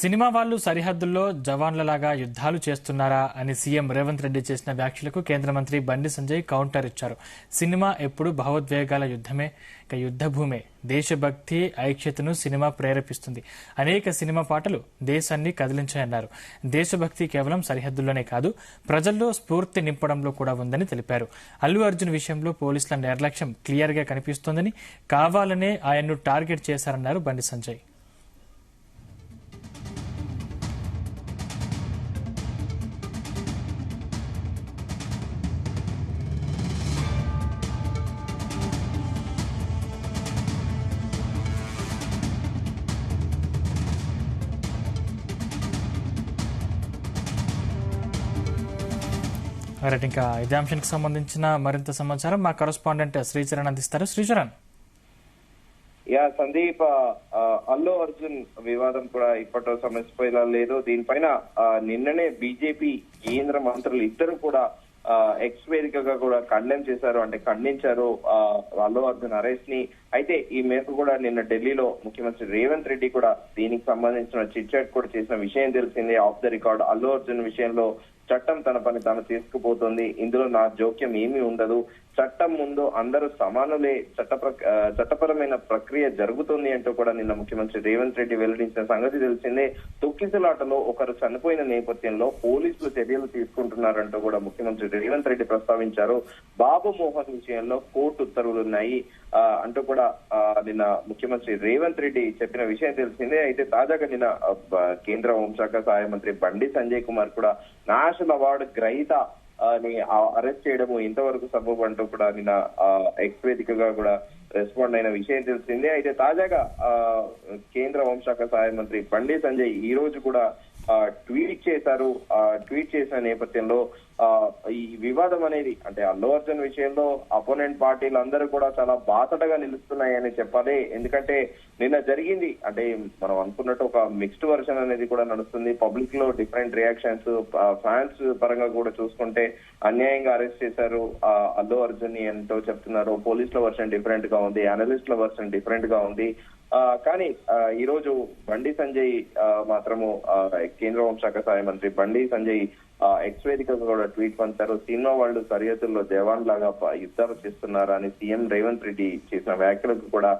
Cinema వాళ్ళు సరిహద్దుల్లో జవాన్లలాగా యుద్ధాలు చేస్తున్నారా అని సీఎం రేవంత్ రెడ్డి చేసిన వ్యాఖ్యలకు కేంద్ర మంత్రి బండి సంజయ్ కౌంటర్ ఇచ్చారు. సినిమా ఎప్పుడు భావోద్వేగాల యుద్ధమే, యుద్ధభూమే. దేశభక్తి ఐక్యతను సినిమా ప్రేరేపిస్తుంది. అనేక సినిమా పాటలు దేశాన్ని కదిలించాయన్నారు. దేశభక్తి కేవలం సరిహద్దుల్లోనే కాదు, ప్రజల్లో స్ఫూర్తి నింపడంలో కూడా ఉందని తెలిపారు. అల్లు అర్జున్ విషయంలో పోలీసుల నిర్లక్ష్యం క్లియర్ గా కనిపిస్తోందని, కావాలనే ఆయన్ను టార్గెట్ చేశారన్నారు బండి సంజయ్. ఇంకా ఇదే అంశానికి సంబంధించిన మరింత సమాచారం మా కరెస్పాండెంట్ శ్రీచరణ్ అందిస్తారు. శ్రీచరణ్. సందీప్, అల్లు అర్జున్ వివాదం కూడా ఇప్పట్లో సమస్యపోయేలా లేదు. దీనిపైన నిన్ననే బీజేపీ కేంద్ర మంత్రులు ఇద్దరు కూడా ఎక్స్ వేదికగా కూడా ఖండించారు అల్లు అర్జున్ అరెస్ట్ ని. అయితే ఈ మేరకు కూడా నిన్న ఢిల్లీలో ముఖ్యమంత్రి రేవంత్ రెడ్డి కూడా దీనికి సంబంధించిన చిట్ చాట్ కూడా చేసిన విషయం తెలిసిందే. Of the record Allu Arjun విషయంలో చట్టం తన పని తాను తీసుకుపోతుంది, ఇందులో నా జోక్యం ఏమీ ఉండదు, చట్టం ముందు అందరూ సమానులే, చట్టపరమైన ప్రక్రియ జరుగుతుంది అంటూ కూడా నిన్న ముఖ్యమంత్రి రేవంత్ రెడ్డి వెల్లడించిన సంగతి తెలిసిందే. తొక్కిసలాటలో ఒకరు చనిపోయిన నేపథ్యంలో పోలీసులు చర్యలు తీసుకుంటున్నారంటూ కూడా ముఖ్యమంత్రి రేవంత్ రెడ్డి ప్రస్తావించారు. బాబు మోహన్ విషయంలో కోర్టు ఉత్తర్వులున్నాయి అంటూ కూడా నిన్న ముఖ్యమంత్రి రేవంత్ రెడ్డి చెప్పిన విషయం తెలిసిందే. అయితే తాజాగా నిన్న కేంద్ర హోంశాఖ సహాయ మంత్రి బండి సంజయ్ కుమార్ కూడా నేషనల్ అవార్డు గ్రహీత ని అరెస్ట్ చేయడము ఇంతవరకు సబబు అంటూ కూడా నిన్న ఎక్స్ వేదికగా కూడా రెస్పాండ్ అయిన విషయం తెలిసిందే. అయితే తాజాగా కేంద్ర హోంశాఖ సహాయ మంత్రి బండి సంజయ్ ఈ రోజు కూడా ట్వీట్ చేశారు. ట్వీట్ చేసిన నేపథ్యంలో ఈ వివాదం అనేది అంటే అల్లు అర్జున్ విషయంలో అపోనెంట్ పార్టీలు అందరూ కూడా చాలా బాసటగా నిలుస్తున్నాయని చెప్పాలి. ఎందుకంటే నిన్న జరిగింది అంటే మనం అనుకున్నట్టు ఒక మిక్స్డ్ వర్షన్ అనేది కూడా నడుస్తుంది. పబ్లిక్ లో డిఫరెంట్ రియాక్షన్స్, ఫ్యాన్స్ పరంగా కూడా చూసుకుంటే అన్యాయంగా అరెస్ట్ చేశారు అల్లు అర్జున్ ని అంటూ చెప్తున్నారు. పోలీసుల వర్షన్ డిఫరెంట్ గా ఉంది, అనలిస్టుల వర్షన్ డిఫరెంట్ గా ఉంది. కానీ ఈ రోజు బండి సంజయ్ మాత్రము కేంద్ర హోంశాఖ సహాయ మంత్రి బండి సంజయ్ ఎక్స్ వేదికగా కూడా ట్వీట్ పంచారు. సినిమా వాళ్ళు సరిహద్దుల్లో జవాన్ లాగా యుద్ధాలు చేస్తున్నారని సీఎం రేవంత్ రెడ్డి చేసిన వ్యాఖ్యలకు కూడా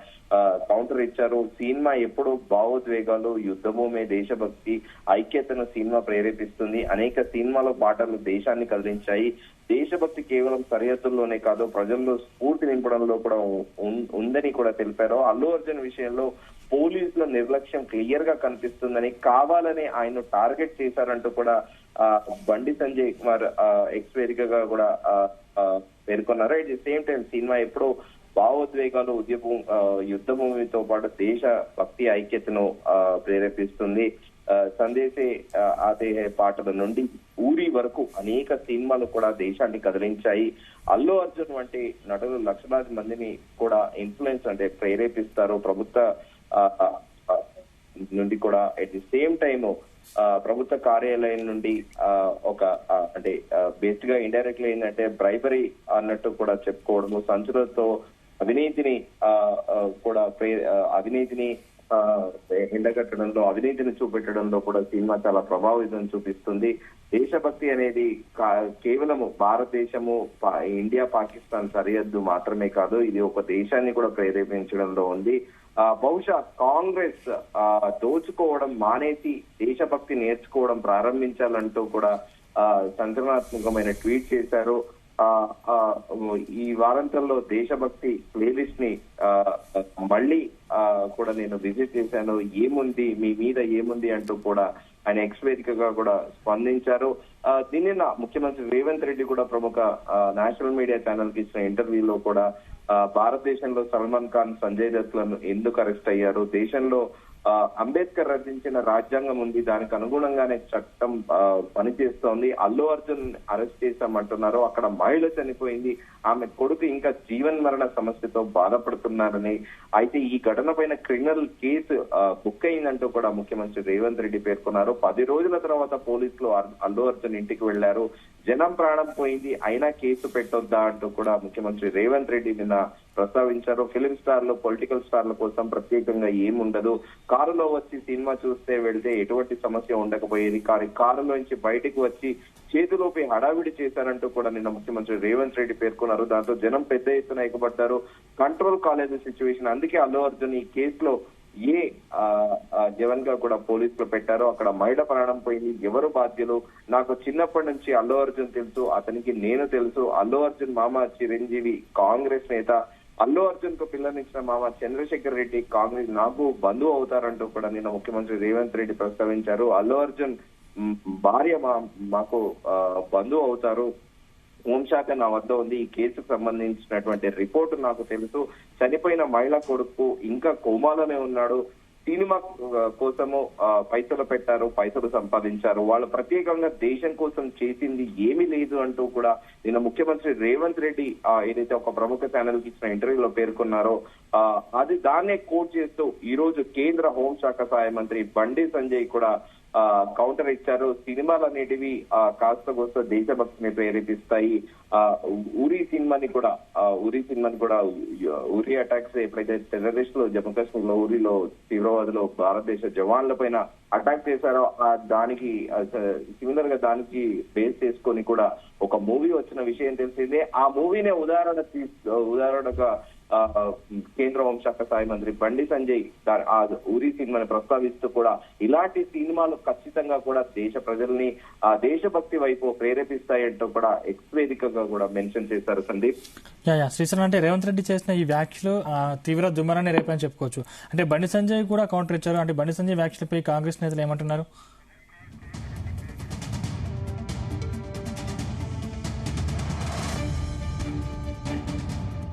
కౌంటర్ ఇచ్చారు. సినిమా ఎప్పుడు భావోద్వేగాలు, యుద్ధభూమే, దేశభక్తి ఐక్యతను సినిమా ప్రేరేపిస్తుంది. అనేక సినిమాలో పాటలు దేశాన్ని కదిలించాయి. దేశభక్తి కేవలం సరిహద్దుల్లోనే కాదు, ప్రజల్లో స్ఫూర్తి నింపడంలో కూడా ఉందని కూడా తెలిపారు. అల్లు అర్జున్ విషయంలో పోలీసుల నిర్లక్ష్యం క్లియర్ గా కనిపిస్తుందని, కావాలని ఆయన్ను టార్గెట్ చేశారంటూ కూడా బండి సంజయ్ కుమార్ ఎక్స్ వేదికగా కూడా పేర్కొన్నారు. At the same time cinema ఎప్పుడో భావోద్వేగాలు, యుద్ధభూమితో పాటు దేశ భక్తి ఐక్యతను ప్రేరేపిస్తుంది. సందేశే ఆతే పాటల నుండి ఊరి వరకు అనేక సినిమాలు కూడా దేశాన్ని కదిలించాయి. అల్లు అర్జున్ వంటి నటులు లక్షలాది మందిని కూడా ఇన్ఫ్లుయెన్స్ అంటే ప్రేరేపిస్తారు ప్రభుత్వ నుండి కూడా. అట్ ది సేమ్ టైమ్ ప్రభుత్వ కార్యాలయం నుండి ఒక అంటే బేసిక్ గా ఇండైరెక్ట్లీ ఏంటంటే బ్రైబరీ అన్నట్టు కూడా చెప్పుకోవడము, సంచులతో అవినీతిని కూడా అవినీతిని ఎండగట్టడంలో, అవినీతిని చూపెట్టడంలో కూడా సినిమా చాలా ప్రభావితం చూపిస్తుంది. దేశభక్తి అనేది కేవలము భారతదేశము, ఇండియా పాకిస్తాన్ సరిహద్దు మాత్రమే కాదు, ఇది ఒక దేశాన్ని కూడా ప్రేరేపించడంలో ఉంది. బహుశా కాంగ్రెస్ దోచుకోవడం మానేసి దేశభక్తి నేర్చుకోవడం ప్రారంభించాలంటూ కూడా సంచలనాత్మకమైన ట్వీట్ చేశారు. ఈ వారాంతంలో దేశభక్తి ప్లేలిస్ట్ ని మళ్ళీ కూడా నేను విజిట్ చేశాను, ఏముంది మీ మీద ఏముంది అంటూ కూడా ఆయన ఎక్స్ వేదికగా కూడా స్పందించారు. నిన్న ముఖ్యమంత్రి రేవంత్ రెడ్డి కూడా ప్రముఖ నేషనల్ మీడియా ఛానల్ కి ఇచ్చిన ఇంటర్వ్యూలో కూడా భారతదేశంలో సల్మాన్ ఖాన్, సంజయ్ దత్ లను ఎందుకు అరెస్ట్ అయ్యారు, దేశంలో అంబేద్కర్ రచించిన రాజ్యాంగం ఉంది, దానికి అనుగుణంగానే చట్టం పనిచేస్తోంది, అల్లు అర్జున్ అరెస్ట్ చేశామంటున్నారు, అక్కడ మహిళ చనిపోయింది, ఆమె కొడుకు ఇంకా జీవన్ మరణ సమస్యతో బాధపడుతున్నారని, అయితే ఈ ఘటన పైన క్రిమినల్ కేసు బుక్ అయిందంటూ కూడా ముఖ్యమంత్రి రేవంత్ రెడ్డి పేర్కొన్నారు. 10 రోజుల తర్వాత పోలీసులు అల్లు అర్జున్ ఇంటికి వెళ్లారు, జనం ప్రాణం పోయింది అయినా కేసు పెట్టొద్దా అంటూ కూడా ముఖ్యమంత్రి రేవంత్ రెడ్డి నిన్న ప్రస్తావించారు. ఫిలిం స్టార్లు, పొలిటికల్ స్టార్ల కోసం ప్రత్యేకంగా ఏముండదు, కారులో వచ్చి సినిమా చూస్తే వెళ్తే ఎటువంటి సమస్య ఉండకపోయేది, కానీ కారులోంచి బయటికి వచ్చి చేతిలోపి హడావిడి చేశారంటూ కూడా నిన్న ముఖ్యమంత్రి రేవంత్ రెడ్డి పేర్కొన్నారు. దాంతో జనం పెద్ద ఎత్తున ఎగబడ్డారు. కంట్రోల్ కాలేజ్ సిచ్యువేషన్, అందుకే అల్లు అర్జున్ ఈ కేసులో ఏ జవన్ గా కూడా పోలీసులు పెట్టారో అక్కడ మహిళ ప్రాణం పోయింది. ఎవరు బాధ్యులు? నాకు చిన్నప్పటి నుంచి అల్లు అర్జున్ తెలుసు, అతనికి నేను తెలుసు. అల్లు అర్జున్ మామ చిరంజీవి కాంగ్రెస్ నేత, అల్లు అర్జున్ కు పిల్లనిచ్చిన మామ చంద్రశేఖర్ రెడ్డి కాంగ్రెస్ నాకు బంధువు అవుతారంటూ కూడా నిన్న ముఖ్యమంత్రి రేవంత్ రెడ్డి ప్రస్తావించారు. అల్లు అర్జున్ భార్య మాకు బంధువు అవుతారు. హోంశాఖ నా వద్ద ఉంది. ఈ కేసుకు సంబంధించినటువంటి రిపోర్టు నాకు తెలుసు. చనిపోయిన మహిళ కొడుకు ఇంకా కోమాలోనే ఉన్నాడు. సినిమా కోసము పైసలు పెట్టారు, పైసలు సంపాదించారు. వాళ్ళు ప్రత్యేకంగా దేశం కోసం చేసింది ఏమీ లేదు అంటూ కూడా నిన్న ముఖ్యమంత్రి రేవంత్ రెడ్డి ఏదైతే ఒక ప్రముఖ ఛానల్ కి ఇచ్చిన ఇంటర్వ్యూలో పేర్కొన్నారో దాన్నే కోట్ చేస్తూ ఈ రోజు కేంద్ర హోంశాఖ సహాయ మంత్రి బండి సంజయ్ కూడా కౌంటర్ ఇచ్చారు. సినిమాలు అనేటివి కాస్త కోస్త దేశభక్తిని ప్రేరేపిస్తాయి. ఉరి సినిమాని కూడా ఉరి అటాక్స్ ఎప్పుడైతే టెర్రరిస్టులు జమ్మూ కాశ్మీర్ లో ఉరిలో తీవ్రవాదులు భారతదేశ జవాన్ల పైన అటాక్ చేశారో దానికి సిమిలర్ గా దానికి బేస్ చేసుకొని కూడా ఒక మూవీ వచ్చిన విషయం తెలిసిందే. ఆ మూవీనే ఉదాహరణగా కేంద్ర హోంశాఖ సహాయ మంత్రి బండి సంజయ్ ఆ ఉరి సినిమాని ప్రస్తావిస్తూ కూడా ఇలాంటి సినిమాలు ఖచ్చితంగా కూడా దేశ ప్రజల్ని ఆ దేశభక్తి వైపు ప్రేరేపిస్తాయంటూ కూడా ఎక్స్ వేదికగా కూడా మెన్షన్ చేశారు. సందీప్, శ్రీశైలం, అంటే రేవంత్ రెడ్డి చేసిన ఈ వ్యాఖ్యలు తీవ్ర దుమారాన్ని రేపని చెప్పుకోవచ్చు. అంటే బండి సంజయ్ కూడా కౌంటర్ ఇచ్చారు. అంటే బండి సంజయ్ వ్యాఖ్యలపై కాంగ్రెస్ నేతలు ఏమంటున్నారు?